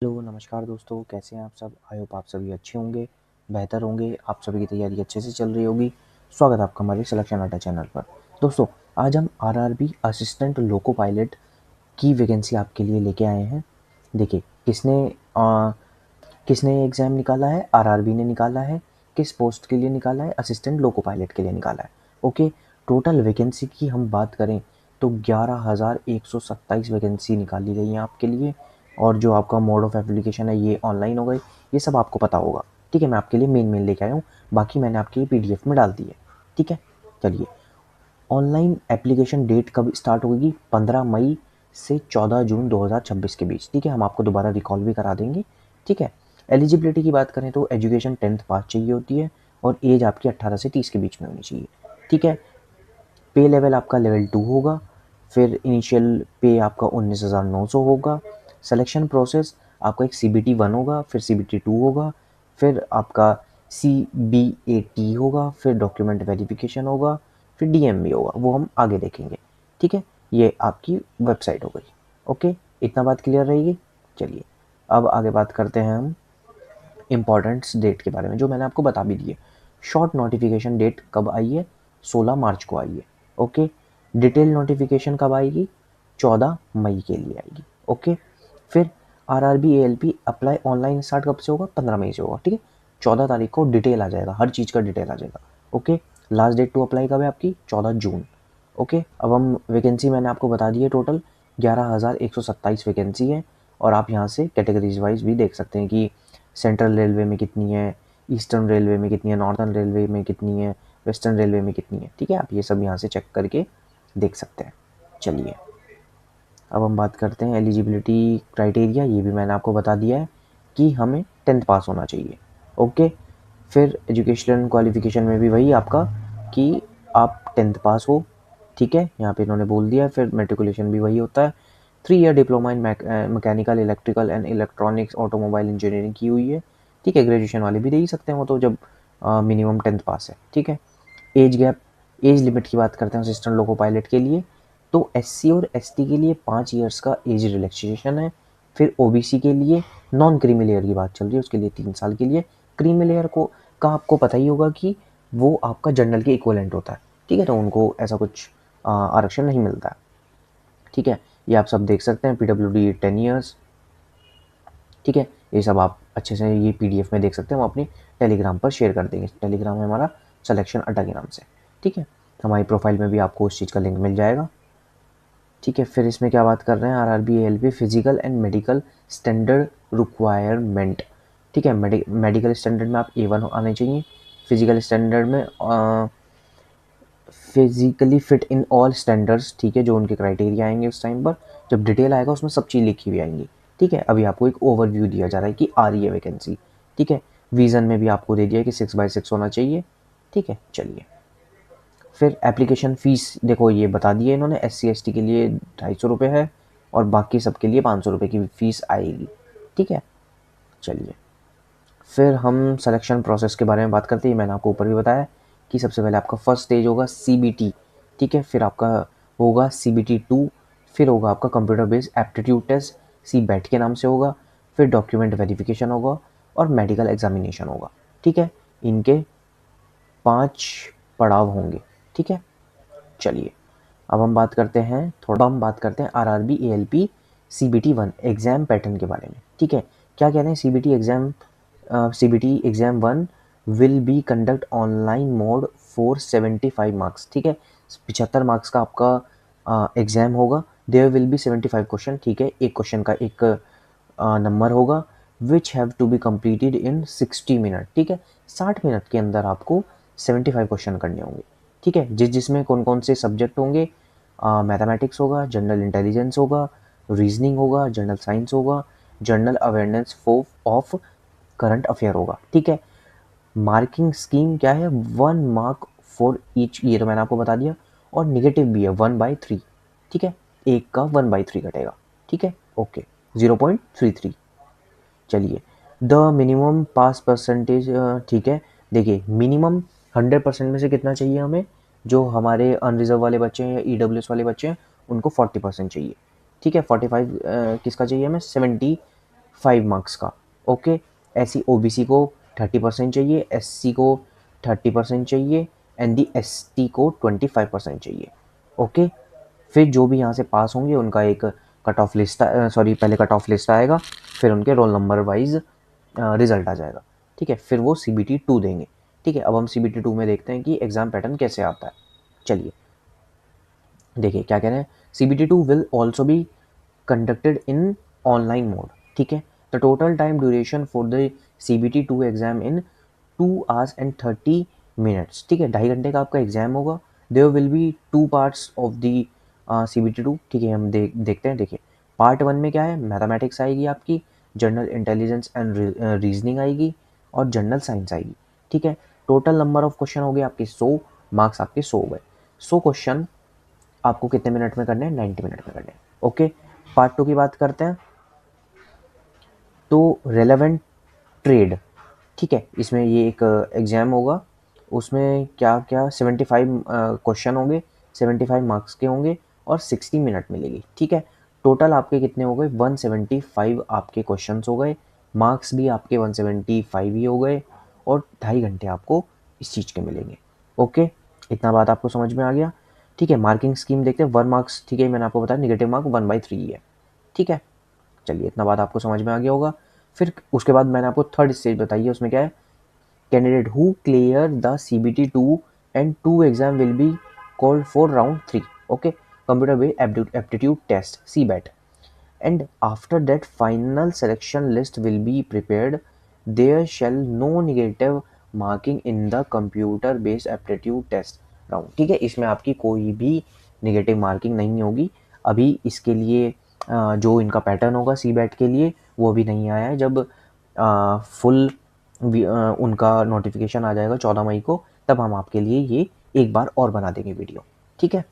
Hello नमस्कार दोस्तों, कैसे हैं आप सब। आई होप आप सभी अच्छे होंगे, बेहतर होंगे, आप सभी की तैयारी अच्छे से चल रही होगी। स्वागत है आपका हमारे सिलेक्शन अड्डा चैनल पर। दोस्तों, आज हम आरआरबी असिस्टेंट लोको पायलट की वैकेंसी आपके लिए लेके आए हैं। देखिए, किसने एग्ज़ाम निकाला है, आरआरबी ने निकाला है। किस पोस्ट के लिए निकाला है, असिस्टेंट लोको पायलट के लिए निकाला है। ओके, टोटल वैकेंसी की हम बात करें तो 11,127 वैकेंसी निकाली गई हैं आपके लिए। और जो आपका मोड ऑफ एप्लीकेशन है ये ऑनलाइन हो गई, ये सब आपको पता होगा। ठीक है, मैं आपके लिए मेन लेके आया हूँ, बाकी मैंने आपके पीडीएफ में डाल दी है। ठीक है, चलिए। ऑनलाइन एप्लीकेशन डेट कब स्टार्ट होगी? 15 मई से 14 जून 2026 के बीच। ठीक है, हम आपको दोबारा रिकॉल भी करा देंगे। ठीक है, एलिजिबिलिटी की बात करें तो एजुकेशन 10th पास चाहिए होती है और एज आपकी 18 से 30 के बीच में होनी चाहिए। ठीक है, पे लेवल आपका लेवल 2 होगा। फिर इनिशियल पे आपका 19,900 होगा। सिलेक्शन प्रोसेस आपका एक CBT 1 होगा, फिर CBT 2 होगा, फिर आपका CBAT होगा, फिर डॉक्यूमेंट वेरिफिकेशन होगा, फिर DMV होगा, वो हम आगे देखेंगे। ठीक है, ये आपकी वेबसाइट हो गई। ओके, इतना बात क्लियर रहेगी। चलिए, अब आगे बात करते हैं हम इम्पॉर्टेंट्स डेट के बारे में, जो मैंने आपको बता भी दी है। शॉर्ट नोटिफिकेशन डेट कब आई है? 16 मार्च को आई है। ओके, डिटेल नोटिफिकेशन कब आएगी? 14 मई के लिए आएगी। ओके, फिर RRB ALP apply online start कब से होगा? 15 मई से होगा। ठीक है, 14 तारीख को डिटेल आ जाएगा, हर चीज़ का डिटेल आ जाएगा। Okay, last date to apply कब है आपकी? 14 जून। ओके, अब हम वैकेंसी मैंने आपको बता दी है। टोटल 11,127 वैकेंसी है और आप यहाँ से कैटेगरीज वाइज भी देख सकते हैं कि सेंट्रल रेलवे में कितनी है, ईस्टर्न रेलवे में कितनी है, नॉर्थर्न रेलवे में कितनी है, वेस्टर्न रेलवे में कितनी है। ठीक है, आप ये सब यहाँ से चेक करके देख सकते हैं। चलिए, अब हम बात करते हैं एलिजिबिलिटी क्राइटेरिया। ये भी मैंने आपको बता दिया है कि हमें 10th पास होना चाहिए। ओके, फिर एजुकेशन क्वालिफिकेशन में भी वही आपका कि आप 10th पास हो। ठीक है, यहाँ पे इन्होंने बोल दिया है। फिर मेट्रिकुलेशन भी वही होता है। 3 year diploma in mechanical, electrical and electronics, automobile engineering की हुई है। ठीक है, ग्रेजुएशन वाले भी दे ही सकते हैं वो तो, जब मिनिमम 10th पास है। ठीक है, एज गैप, एज लिमिट की बात करते हैं असिस्टेंट लोको पायलट के लिए, तो SC और ST के लिए 5 ईयर्स का एज रिलैक्सेशन है। फिर OBC के लिए नॉन क्रीमी लेयर की बात चल रही है, उसके लिए 3 साल के लिए। क्रीमी लेयर को का आपको पता ही होगा कि वो आपका जनरल के इक्वलेंट होता है। ठीक है, तो उनको ऐसा कुछ आरक्षण नहीं मिलता है। ठीक है, ये आप सब देख सकते हैं। PWD 10 years. ठीक है, ये सब आप अच्छे से ये PDF में देख सकते हैं। हम अपनी टेलीग्राम पर शेयर कर देंगे। टेलीग्राम है हमारा सिलेक्शन अड्डा के नाम से। ठीक है, हमारी प्रोफाइल में भी आपको उस चीज़ का लिंक मिल जाएगा। ठीक है, फिर इसमें क्या बात कर रहे हैं, RRB ALP physical and medical standard requirement. ठीक है, मेडिकल स्टैंडर्ड में आप A1 आने चाहिए। फिजिकल स्टैंडर्ड में physically fit in all standards. ठीक है, जो उनके क्राइटेरिया आएंगे उस टाइम पर, जब डिटेल आएगा उसमें सब चीज़ लिखी हुई आएंगी। ठीक है, अभी आपको एक ओवरव्यू दिया जा रहा है कि आ रही है वैकेंसी। ठीक है, विजन में भी आपको दे दिया है कि 6/6 होना चाहिए। ठीक है, चलिए। फिर एप्लीकेशन फ़ीस देखो, ये बता दिए इन्होंने। SC ST के लिए 250 है और बाकी सबके लिए 500 की फ़ीस आएगी। ठीक है, चलिए। फिर हम सिलेक्शन प्रोसेस के बारे में बात करते हैं। मैंने आपको ऊपर भी बताया कि सबसे पहले आपका फर्स्ट स्टेज होगा CBT। ठीक है, फिर आपका होगा CBT 2, फिर होगा आपका computer based aptitude test, CBAT के नाम से होगा। फिर डॉक्यूमेंट वेरिफिकेशन होगा और मेडिकल एग्जामिनेशन होगा। ठीक है, इनके 5 पड़ाव होंगे। ठीक है, चलिए। अब हम बात करते हैं RRB ALP CBT 1 exam pattern के बारे में। ठीक है, क्या कहते हैं CBT exam 1 will be conduct online mode for 75 marks. ठीक है, 75 मार्क्स का आपका एग्जाम होगा। There will be 75 question. ठीक है, एक क्वेश्चन का एक नंबर होगा। Which have to be completed in 60 minute. ठीक है, 60 मिनट के अंदर आपको 75 क्वेश्चन करने होंगे। ठीक है, जिसमें कौन कौन से सब्जेक्ट होंगे? मैथमेटिक्स होगा, जनरल इंटेलिजेंस होगा, रीजनिंग होगा, जनरल साइंस होगा, general awareness of current affair होगा। ठीक है, मार्किंग स्कीम क्या है? 1 मार्क फॉर ईच, ये तो मैंने आपको बता दिया। और निगेटिव भी है 1/3। ठीक है, एक का 1/3 कटेगा। ठीक है, ओके, 0.33। चलिए, द मिनिमम पास परसेंटेज। ठीक है, देखिए मिनिमम 100% में से कितना चाहिए हमें? जो हमारे अनरिजर्व वाले बच्चे हैं या EWS वाले बच्चे हैं उनको 40% चाहिए। ठीक है, 45 किसका चाहिए हमें? 5 मार्क्स का। ओके, ऐसी ओबीसी को 30% चाहिए, एससी को 30% चाहिए एंड दी एसटी को 25% चाहिए। ओके, फिर जो भी यहाँ से पास होंगे उनका एक कट ऑफ लिस्ट, सॉरी पहले कट ऑफ लिस्ट आएगा, फिर उनके रोल नंबर वाइज रिजल्ट आ जाएगा। ठीक है, फिर वो CBT 2 देंगे। ठीक है, अब हम CBT 2 में देखते हैं कि एग्ज़ाम पैटर्न कैसे आता है। चलिए देखिए क्या कह रहे हैं, CBT 2 will also be conducted in online mode. ठीक है, the total time duration for the CBT 2 exam in 2 hours and 30 minutes। ठीक है, 2.5 घंटे का आपका एग्जाम होगा। There will be 2 parts of the CBT 2। ठीक है, हम देखते हैं। देखिए पार्ट 1 में क्या है, मैथमेटिक्स आएगी आपकी, जनरल इंटेलिजेंस एंड रीजनिंग आएगी और जनरल साइंस आएगी। ठीक है, टोटल नंबर ऑफ क्वेश्चन हो गए आपके 100, मार्क्स आपके 100 हो गए। 100 क्वेश्चन आपको कितने मिनट में करने हैं, 90 मिनट में करने हैं। ओके, पार्ट 2 की बात करते हैं। तो रेलेवेंट ट्रेड, ठीक है, इसमें ये एक एग्ज़ाम होगा, उसमें क्या क्या 75 क्वेश्चन होंगे, 75 मार्क्स के होंगे और 60 मिनट मिलेगी। ठीक है, टोटल आपके कितने हो गए, 175 आपके क्वेश्चंस हो गए, मार्क्स भी आपके 175 ही हो गए और 2.5 घंटे आपको इस चीज़ के मिलेंगे। ओके, इतना बात आपको समझ में आ गया। ठीक है, मार्किंग स्कीम देखते हैं। 1 मार्क्स, ठीक है, मैंने आपको बताया नेगेटिव मार्क 1/3 है। ठीक है, चलिए इतना बात आपको समझ में आ गया होगा। फिर उसके बाद मैंने आपको थर्ड स्टेज बताई है, उसमें क्या है, candidate who clear the CBT 2 and 2 exam will be called for round 3। Okay, computer based aptitude test CBET, and after that final selection list will be prepared. There shall no negative marking in the computer based aptitude test round। ठीक है, इसमें आपकी कोई भी negative marking नहीं होगी। अभी इसके लिए जो इनका पैटर्न होगा CBET के लिए वो अभी नहीं आया है। जब फुल उनका नोटिफिकेशन आ जाएगा 14 मई को, तब हम आपके लिए ये एक बार और बना देंगे वीडियो। ठीक है,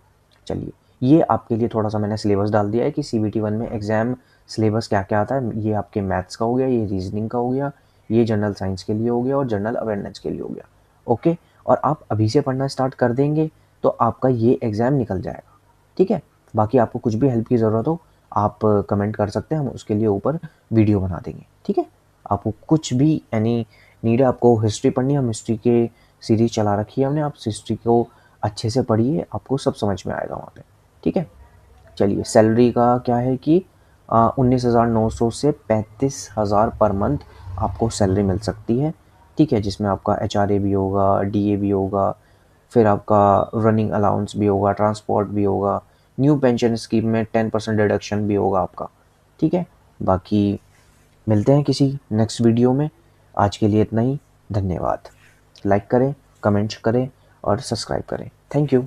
चलिए ये आपके लिए थोड़ा सा मैंने सिलेबस डाल दिया है कि CBT 1 में एग्जाम सिलेबस क्या क्या आता है। ये आपके मैथ्स का हो गया, ये रीजनिंग का हो गया, ये जनरल साइंस के लिए हो गया और जनरल अवेयरनेस के लिए हो गया। ओके, और आप अभी से पढ़ना स्टार्ट कर देंगे तो आपका ये एग्ज़ाम निकल जाएगा। ठीक है, बाकी आपको कुछ भी हेल्प की ज़रूरत हो आप कमेंट कर सकते हैं, हम उसके लिए ऊपर वीडियो बना देंगे। ठीक है, आपको कुछ भी एनी नीड है, आपको हिस्ट्री पढ़नी है, हम हिस्ट्री के सीरीज चला रखी है हमने, आप हिस्ट्री को अच्छे से पढ़िए, आपको सब समझ में आएगा वहाँ पे। ठीक है, चलिए सैलरी का क्या है कि 19,900 से 35,000 पर मंथ आपको सैलरी मिल सकती है। ठीक है, जिसमें आपका HRA भी होगा, DA भी होगा, फिर आपका रनिंग अलाउंस भी होगा, ट्रांसपोर्ट भी होगा, न्यू पेंशन स्कीम में 10% डिडक्शन भी होगा आपका। ठीक है, बाकी मिलते हैं किसी नेक्स्ट वीडियो में। आज के लिए इतना ही, धन्यवाद। लाइक करें, कमेंट करें और सब्सक्राइब करें। Thank you.